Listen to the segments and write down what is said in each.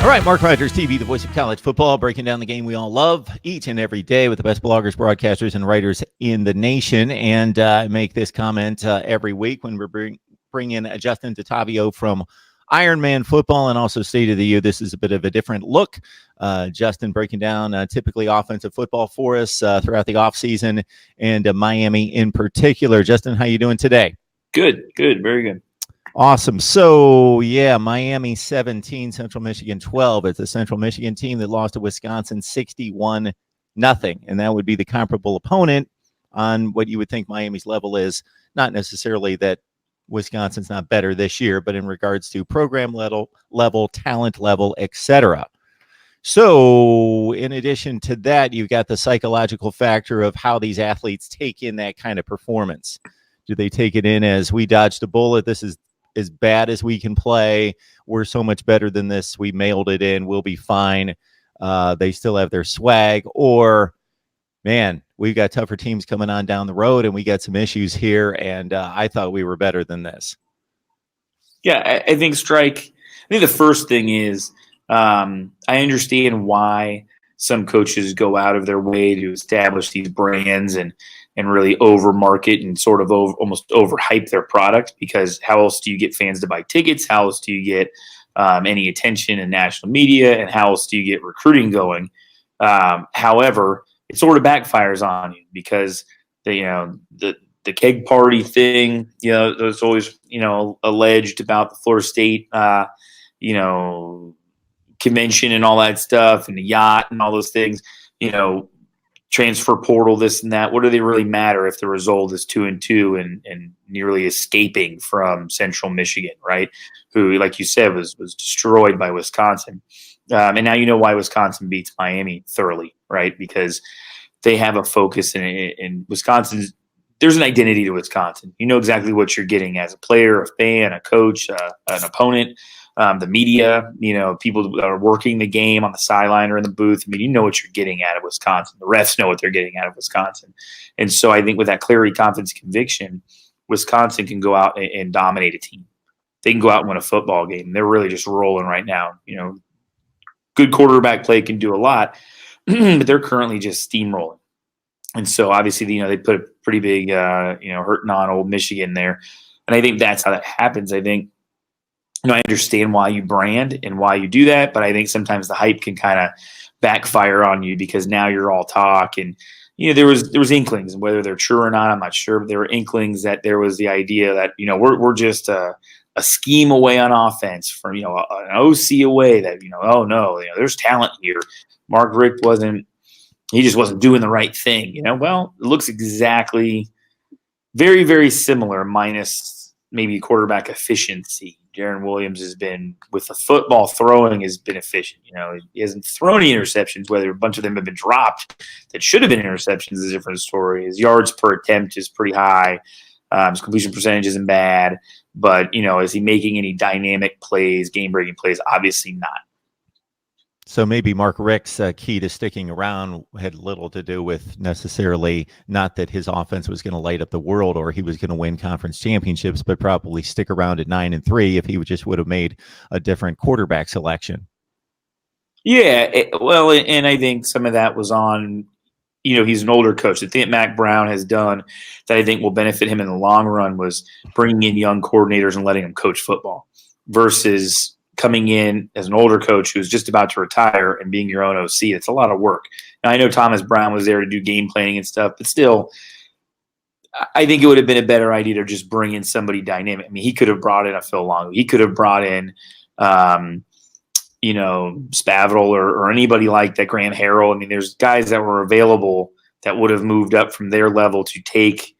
All right, Mark Rogers TV, the voice of college football, breaking down the game we all love each and every day with the best bloggers, broadcasters, and writers in the nation. And I make this comment every week when we bring in Justin Dottavio from Ironman Football and also State of the U. This is a bit of a different look. Justin breaking down typically offensive football for us throughout the offseason and Miami in particular. Justin, how you doing today? Good, very good. Awesome. So, yeah, Miami 17, Central Michigan 12. It's a Central Michigan team that lost to Wisconsin 61-0. And that would be the comparable opponent on what you would think Miami's level is. Not necessarily that Wisconsin's not better this year, but in regards to program level, talent level, etc. So, in addition to that, you've got the psychological factor of how these athletes take in that kind of performance. Do they take it in as we dodged a bullet? This is as bad as we can play. We're so much better than this. We mailed it in. We'll be fine. They still have their swag. Or, man, we've got tougher teams coming on down the road, and we got some issues here, and I thought we were better than this. Yeah, I think the first thing is I understand why some coaches go out of their way to establish these brands and really over-market and sort of almost overhype their product, because how else do you get fans to buy tickets? How else do you get any attention in national media? And how else do you get recruiting going? However, it sort of backfires on you because the keg party thing, there's always, alleged about the Florida State, convention and all that stuff, and the yacht and all those things, transfer portal, this and that. What do they really matter if the result is 2-2 and nearly escaping from Central Michigan, right? Who, like you said, was destroyed by Wisconsin. And now you know why Wisconsin beats Miami thoroughly, right? Because they have a focus in Wisconsin. There's an identity to Wisconsin. You know exactly what you're getting as a player, a fan, a coach, an opponent. The media, people that are working the game on the sideline or in the booth. I mean, you know what you're getting out of Wisconsin. The refs know what they're getting out of Wisconsin. And so I think with that clarity, confidence, conviction, Wisconsin can go out and dominate a team. They can go out and win a football game. They're really just rolling right now. Good quarterback play can do a lot, but they're currently just steamrolling. And so obviously, they put a pretty big, hurting on old Michigan there. And I think that's how that happens. I think, I understand why you brand and why you do that, but I think sometimes the hype can kind of backfire on you because now you're all talk. And there was inklings, and whether they're true or not, I'm not sure. But there were inklings that there was the idea that we're just a scheme away on offense from an OC away. That oh no, there's talent here. Mark Richt he just wasn't doing the right thing. Well, it looks exactly very, very similar, minus maybe quarterback efficiency. Jaron Williams has been, with the football throwing, has been efficient. He hasn't thrown any interceptions, whether a bunch of them have been dropped that should have been interceptions is a different story. His yards per attempt is pretty high. His completion percentage isn't bad. But, is he making any dynamic plays, game-breaking plays? Obviously not. So maybe Mark Richt's key to sticking around had little to do with necessarily not that his offense was going to light up the world or he was going to win conference championships, but probably stick around at 9-3 if he just would have made a different quarterback selection. Yeah, and I think some of that was on, he's an older coach. The thing that Mac Brown has done that I think will benefit him in the long run was bringing in young coordinators and letting them coach football versus coming in as an older coach who's just about to retire and being your own OC. It's a lot of work. Now, I know Thomas Brown was there to do game planning and stuff, but still, I think it would have been a better idea to just bring in somebody dynamic. I mean, he could have brought in a Phil Longo. He could have brought in, Spavital or anybody like that, Graham Harrell. I mean, there's guys that were available that would have moved up from their level to take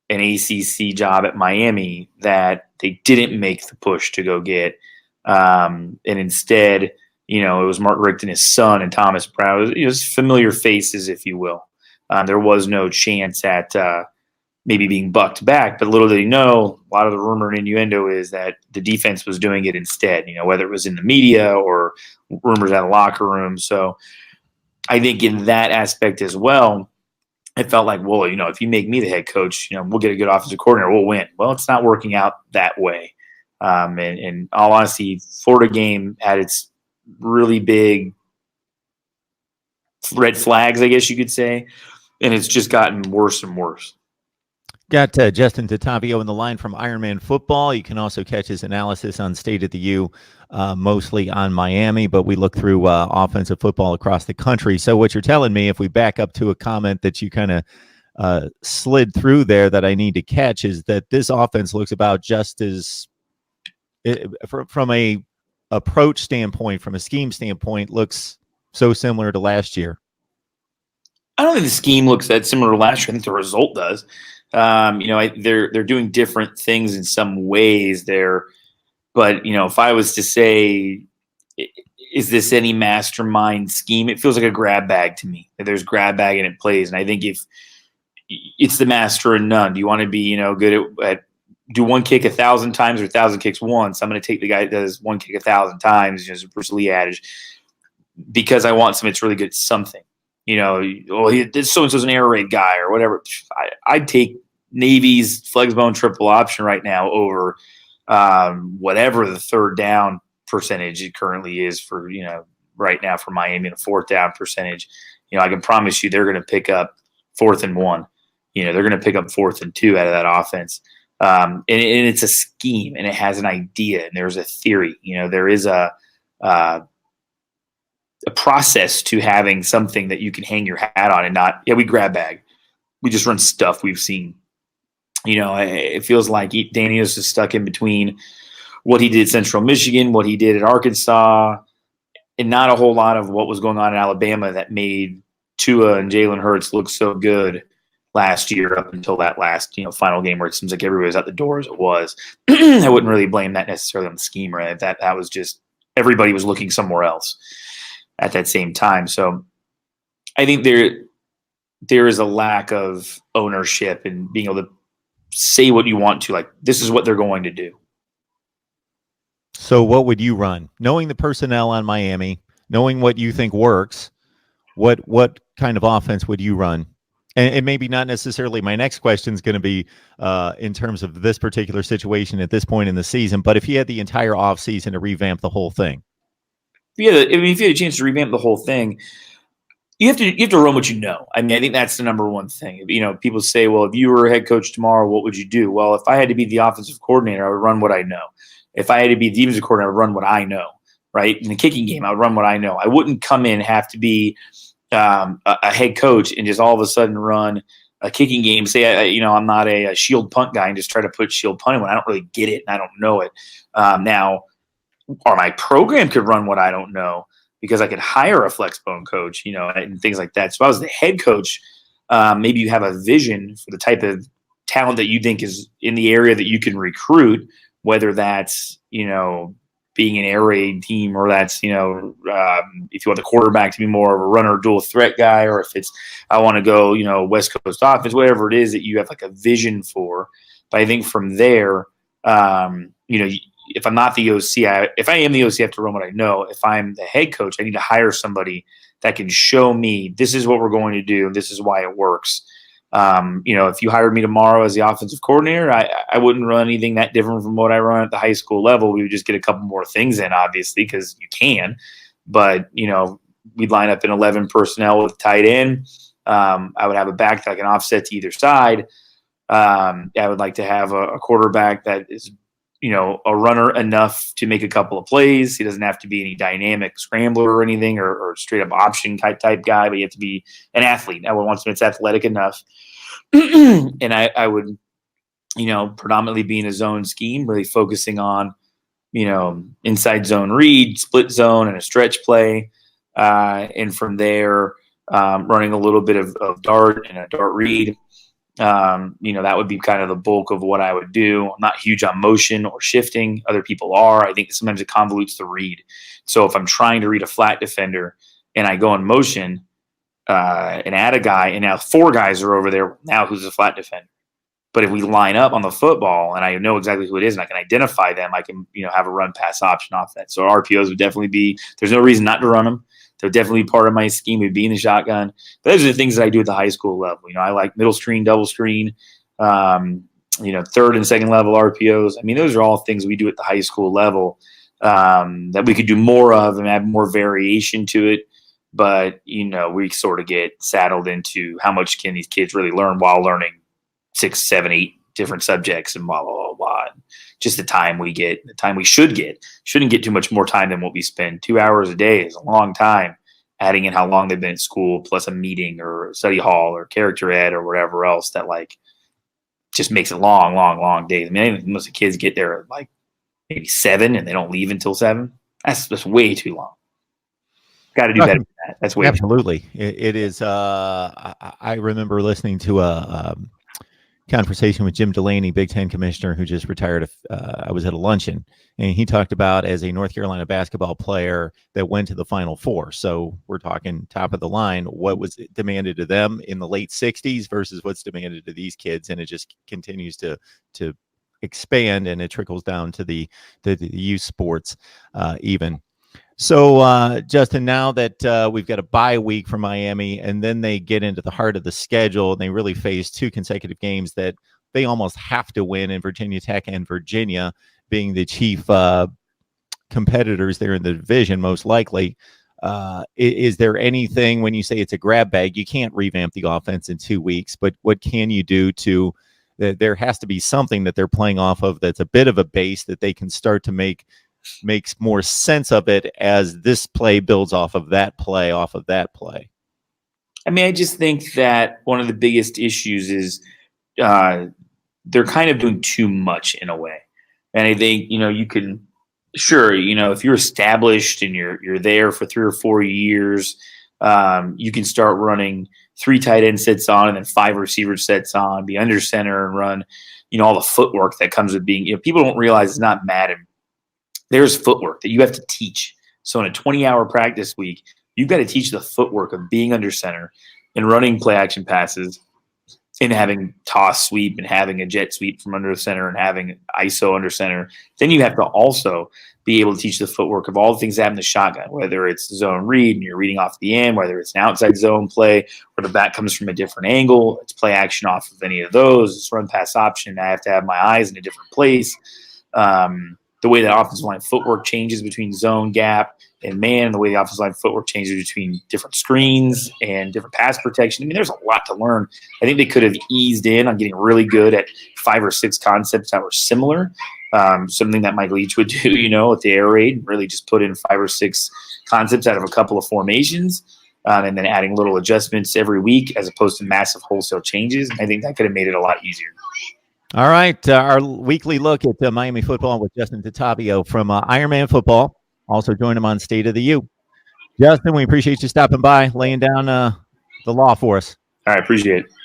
an ACC job at Miami that they didn't make the push to go get. And instead, it was Mark Richt and his son and Thomas Brown. It was familiar faces, if you will. There was no chance at maybe being bucked back, but little did he know, a lot of the rumor and innuendo is that the defense was doing it instead, whether it was in the media or rumors out of the locker room. So I think in that aspect as well, I felt like, well, if you make me the head coach, we'll get a good offensive coordinator, we'll win. Well, it's not working out that way. And in all honesty, Florida game had its really big red flags, I guess you could say, and it's just gotten worse and worse. Got Justin Tatavio in the line from Ironman Football. You can also catch his analysis on State of the U, mostly on Miami, but we look through offensive football across the country. So what you're telling me, if we back up to a comment that you kind of slid through there that I need to catch, is that this offense looks about just as, from a approach standpoint, from a scheme standpoint, looks so similar to last year. I don't think the scheme looks that similar to last year. I think the result does. They're doing different things in some ways there, but if I was to say, is this any mastermind scheme? It feels like a grab bag to me. There's grab bag and it plays, and I think if it's the master and none, do you want to be good at do one kick 1,000 times or 1,000 kicks once? I'm going to take the guy that does one kick 1,000 times, as a Bruce Lee adage, because I want somebody that's really good at something. This so-and-so's an air raid guy or whatever. I'd take Navy's flex bone triple option right now over whatever the third down percentage it currently is for, right now for Miami, and a fourth down percentage. I can promise you they're going to pick up 4th and 1. They're going to pick up 4th and 2 out of that offense. And it's a scheme, and it has an idea, and there's a theory. There is a process to having something that you can hang your hat on, and not, we grab bag. We just run stuff we've seen. It feels like Daniels is stuck in between what he did at Central Michigan, what he did at Arkansas, and not a whole lot of what was going on in Alabama that made Tua and Jalen Hurts look so good last year up until that last, final game where it seems like everybody was at the door as it was. I wouldn't really blame that necessarily on the scheme, right? That was just everybody was looking somewhere else at that same time. So I think there is a lack of ownership and being able to say what you want to, like, this is what they're going to do. So what would you run? Knowing the personnel on Miami, knowing what you think works, what kind of offense would you run? And maybe not necessarily my next question is going to be in terms of this particular situation at this point in the season, but if you had the entire offseason to revamp the whole thing. If you had a chance to revamp the whole thing, you have to run what you know. I think that's the number one thing. People say, well, if you were a head coach tomorrow, what would you do? Well, if I had to be the offensive coordinator, I would run what I know. If I had to be the defensive coordinator, I would run what I know, right? In the kicking game, I would run what I know. I wouldn't come in, have to be a head coach and just all of a sudden run a kicking game. Say, I'm not a shield punt guy and just try to put shield punting when I don't really get it and I don't know it. Now, or my program could run what I don't know because I could hire a flex bone coach, and things like that. So if I was the head coach, maybe you have a vision for the type of talent that you think is in the area that you can recruit, whether that's, being an air raid team, or that's, if you want the quarterback to be more of a runner dual threat guy, or if it's, I want to go, West Coast offense, whatever it is that you have like a vision for. But I think from there, if I'm not the OC, if I am the OC, I have to run what I know. If I'm the head coach, I need to hire somebody that can show me this is what we're going to do. This is why it works. If you hired me tomorrow as the offensive coordinator, I wouldn't run anything that different from what I run at the high school level. We would just get a couple more things in, obviously, because you can. But, we'd line up in 11 personnel with a tight end. I would have a back that can offset to either side. I would like to have a quarterback that is, a runner enough to make a couple of plays. He doesn't have to be any dynamic scrambler or anything, or straight up option type guy, but you have to be an athlete. I would want someone that's athletic enough. And I would, predominantly be in a zone scheme, really focusing on, inside zone read, split zone, and a stretch play. And from there, running a little bit of dart and a dart read. That would be kind of the bulk of what I would do. I'm not huge on motion or shifting. Other people are. I think sometimes it convolutes the read. So if I'm trying to read a flat defender and I go in motion and add a guy, and now 4 guys are over there, now who's a flat defender? But if we line up on the football and I know exactly who it is and I can identify them, I can, have a run pass option off that. So RPOs would definitely be, there's no reason not to run them. They're definitely part of my scheme. Would be in the shotgun. But those are the things that I do at the high school level. I like middle screen, double screen, third and second level RPOs. Those are all things we do at the high school level. that we could do more of and add more variation to it. But, we sort of get saddled into how much can these kids really learn while learning 6, 7, 8 different subjects and blah, blah, blah, blah. Just the time we get, the time we should get, shouldn't get too much more time than what we spend. 2 hours a day is a long time, adding in how long they've been at school, plus a meeting or study hall or character ed or whatever else that just makes it long, long, long days. I mean, most of the kids get there at maybe 7 and they don't leave until 7. That's way too long. Got to do better than that. That's way absolutely. It is. I remember listening to a conversation with Jim Delaney, Big Ten commissioner, who just retired. I was at a luncheon, and he talked about, as a North Carolina basketball player that went to the Final Four. So we're talking top of the line. What was demanded of them in the late 60s versus what's demanded to these kids, and it just continues to expand, and it trickles down to the youth sports even. So, Justin, now that we've got a bye week for Miami, and then they get into the heart of the schedule, and they really face 2 consecutive games that they almost have to win, in Virginia Tech and Virginia being the chief competitors there in the division, most likely. Is there anything, when you say it's a grab bag, you can't revamp the offense in 2 weeks, but what can you do to there has to be something that they're playing off of that's a bit of a base that they can start to makes more sense of it as this play builds off of that play, I mean, I just think that one of the biggest issues is they're kind of doing too much in a way. And I think, you can, sure, if you're established and you're there for 3 or 4 years, you can start running 3 tight end sets on and then 5 receiver sets on, be under center and run, all the footwork that comes with being, people don't realize it's not Madden. There's footwork that you have to teach. So in a 20-hour practice week, you've got to teach the footwork of being under center and running play action passes and having toss sweep and having a jet sweep from under the center and having ISO under center. Then you have to also be able to teach the footwork of all the things that happen in the shotgun, whether it's zone read and you're reading off the end, whether it's an outside zone play where the back comes from a different angle, it's play action off of any of those, it's run pass option. I have to have my eyes in a different place. The way that offensive line footwork changes between zone, gap, and man, and the way the offensive line footwork changes between different screens and different pass protection. I mean, there's a lot to learn. I think they could have eased in on getting really good at 5 or 6 concepts that were similar. Something that Mike Leach would do, at the air raid, really just put in 5 or 6 concepts out of a couple of formations, and then adding little adjustments every week as opposed to massive wholesale changes. I think that could have made it a lot easier. All right, our weekly look at Miami football with Justin Tatavio from Ironman Football. Also join him on State of the U. Justin, we appreciate you stopping by, laying down the law for us. All right, appreciate it.